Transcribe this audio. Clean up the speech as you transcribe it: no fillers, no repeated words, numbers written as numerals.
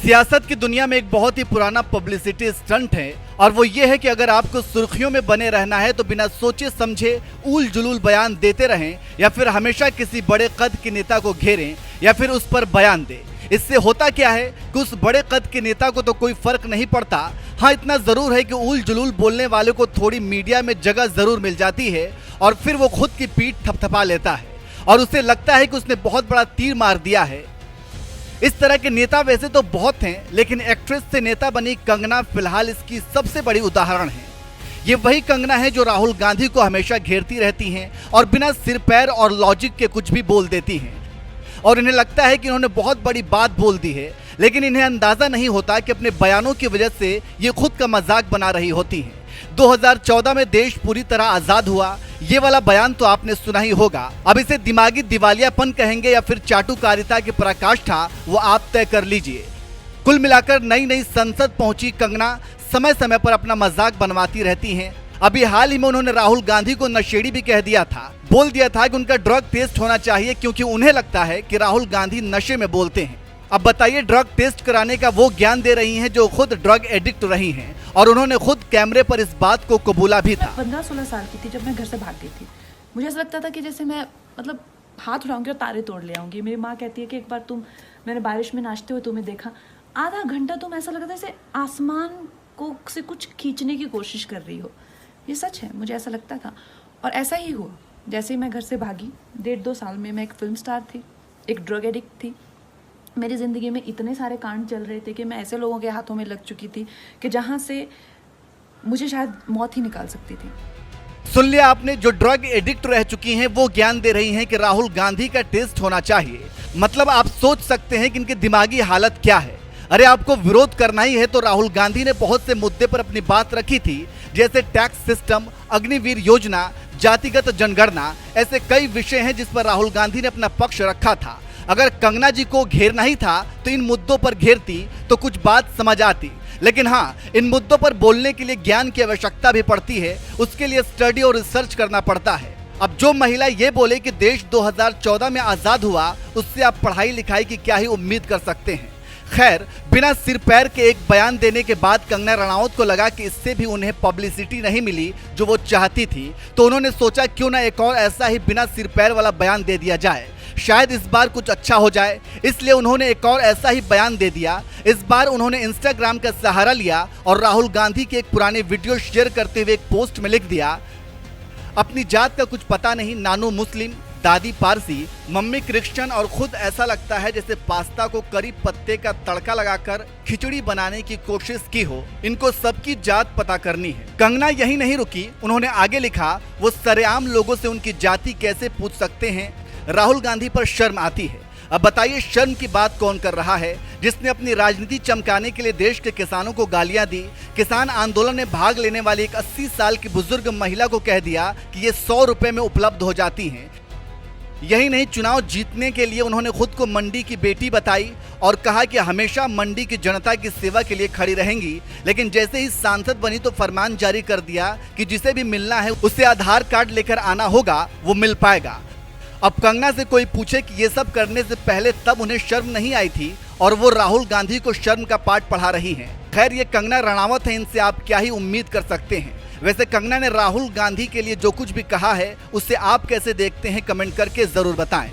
सियासत की दुनिया में एक बहुत ही पुराना पब्लिसिटी स्टंट है और वो ये है कि अगर आपको सुर्खियों में बने रहना है तो बिना सोचे समझे ऊल जुलूल बयान देते रहें या फिर हमेशा किसी बड़े कद के नेता को घेरें या फिर उस पर बयान दें। इससे होता क्या है कि उस बड़े कद के नेता को तो कोई फर्क नहीं पड़ता। हाँ, इतना जरूर है कि ऊल जुलूल बोलने वाले को थोड़ी मीडिया में जगह जरूर मिल जाती है और फिर वो खुद की पीठ थपथपा लेता है और उसे लगता है कि उसने बहुत बड़ा तीर मार दिया है। इस तरह के नेता वैसे तो बहुत हैं, लेकिन एक्ट्रेस से नेता बनी कंगना फिलहाल इसकी सबसे बड़ी उदाहरण है। ये वही कंगना है जो राहुल गांधी को हमेशा घेरती रहती हैं और बिना सिर पैर और लॉजिक के कुछ भी बोल देती हैं और इन्हें लगता है कि इन्होंने बहुत बड़ी बात बोल दी है, लेकिन इन्हें अंदाजा नहीं होता कि अपने बयानों की वजह से ये खुद का मजाक बना रही होती हैं। 2014 में देश पूरी तरह आजाद हुआ, ये वाला बयान तो आपने सुना ही होगा। अब इसे दिमागी दिवालियापन कहेंगे या फिर चाटुकारिता की पराकाष्ठा, वो आप तय कर लीजिए। कुल मिलाकर नई नई संसद पहुंची कंगना समय समय पर अपना मजाक बनवाती रहती हैं। अभी हाल ही में उन्होंने राहुल गांधी को नशेड़ी भी कह दिया था, बोल दिया था कि उनका ड्रग टेस्ट होना चाहिए क्योंकि उन्हें लगता है कि राहुल गांधी नशे में बोलते हैं। अब बताइए, ड्रग टेस्ट कराने का वो ज्ञान दे रही हैं जो खुद ड्रग एडिक्ट रही हैं और उन्होंने खुद कैमरे पर इस बात को कबूला भी था। 15-16 साल की थी जब मैं घर से भाग गई थी। मुझे ऐसा लगता था कि जैसे मैं हाथ उठाऊंगी और तारे तोड़ ले आऊंगी। मेरी माँ कहती है कि एक बार मैंने बारिश में नाचते हुए तुम्हें देखा, आधा घंटा तुम ऐसा लगा था जैसे आसमान को से कुछ खींचने की कोशिश कर रही हो। ये सच है, मुझे ऐसा लगता था और ऐसा ही हुआ। जैसे ही मैं घर से भागी, 1.5-2 साल में मैं एक फिल्म स्टार थी, एक ड्रग एडिक्ट थी। मेरी ज़िंदगी में इतने सारे कांड चल रहे थे कि मैं ऐसे लोगों के हाथों में लग चुकी थी कि जहाँ से मुझे शायद मौत ही निकाल सकती थी। सुन लिया आपने, जो ड्रग एडिक्ट रह चुकी हैं वो ज्ञान दे रही हैं कि राहुल गांधी का टेस्ट होना चाहिए। मतलब आप सोच सकते हैं कि इनकी दिमागी हालत क्या है। अरे आपको विरोध करना ही है तो राहुल गांधी ने बहुत से मुद्दे पर अपनी बात रखी थी, जैसे टैक्स सिस्टम, अग्निवीर योजना, जातिगत जनगणना। ऐसे कई विषय हैं जिस पर राहुल गांधी ने अपना पक्ष रखा था। अगर कंगना जी को घेरना ही था तो इन मुद्दों पर घेरती तो कुछ बात समझ आती। लेकिन हाँ, इन मुद्दों पर बोलने के लिए ज्ञान की आवश्यकता भी पड़ती है, उसके लिए स्टडी और रिसर्च करना पड़ता है। अब जो महिला ये बोले कि देश 2014 में आजाद हुआ, उससे आप पढ़ाई लिखाई की क्या ही उम्मीद कर सकते हैं। खैर, बिना सिर पैर के एक बयान देने के बाद कंगना रनावत को लगा कि इससे भी उन्हें पब्लिसिटी नहीं मिली जो वो चाहती थी, तो उन्होंने सोचा क्यों ना एक और ऐसा ही बिना सिर पैर वाला बयान दे दिया जाए, शायद इस बार कुछ अच्छा हो जाए। इसलिए उन्होंने एक और ऐसा ही बयान दे दिया। इस बार उन्होंने इंस्टाग्राम का सहारा लिया और राहुल गांधी के एक पुराने वीडियो शेयर करते हुए एक पोस्ट में लिख दिया, अपनी जात का कुछ पता नहीं, नानू मुस्लिम, दादी पारसी, मम्मी क्रिश्चियन और खुद ऐसा लगता है जैसे पास्ता को करी पत्ते का तड़का लगाकर खिचड़ी बनाने की कोशिश की हो। इनको सबकी जात पता करनी है। कंगना यही नहीं रुकी, उन्होंने आगे लिखा, वो सरेआम लोगों से उनकी जाति कैसे पूछ सकते हैं, राहुल गांधी पर शर्म आती है। अब बताइए, शर्म की बात कौन कर रहा है, जिसने अपनी राजनीति चमकाने के लिए देश के किसानों को गालियां दी, किसान आंदोलन में भाग लेने वाली एक 80 साल की बुजुर्ग महिला को कह दिया कि ये 100 रुपए में उपलब्ध हो जाती हैं। यही नहीं, चुनाव जीतने के लिए उन्होंने खुद को मंडी की बेटी बताई और कहा कि हमेशा मंडी की जनता की सेवा के लिए खड़ी रहेंगी। लेकिन जैसे ही सांसद बनी तो फरमान जारी कर दिया कि जिसे भी मिलना है उसे आधार कार्ड लेकर आना होगा, वो मिल पाएगा। अब कंगना से कोई पूछे कि ये सब करने से पहले तब उन्हें शर्म नहीं आई थी और वो राहुल गांधी को शर्म का पाठ पढ़ा रही हैं। खैर, ये कंगना रनावत है, इनसे आप क्या ही उम्मीद कर सकते हैं। वैसे कंगना ने राहुल गांधी के लिए जो कुछ भी कहा है, उससे आप कैसे देखते हैं, कमेंट करके जरूर बताएं।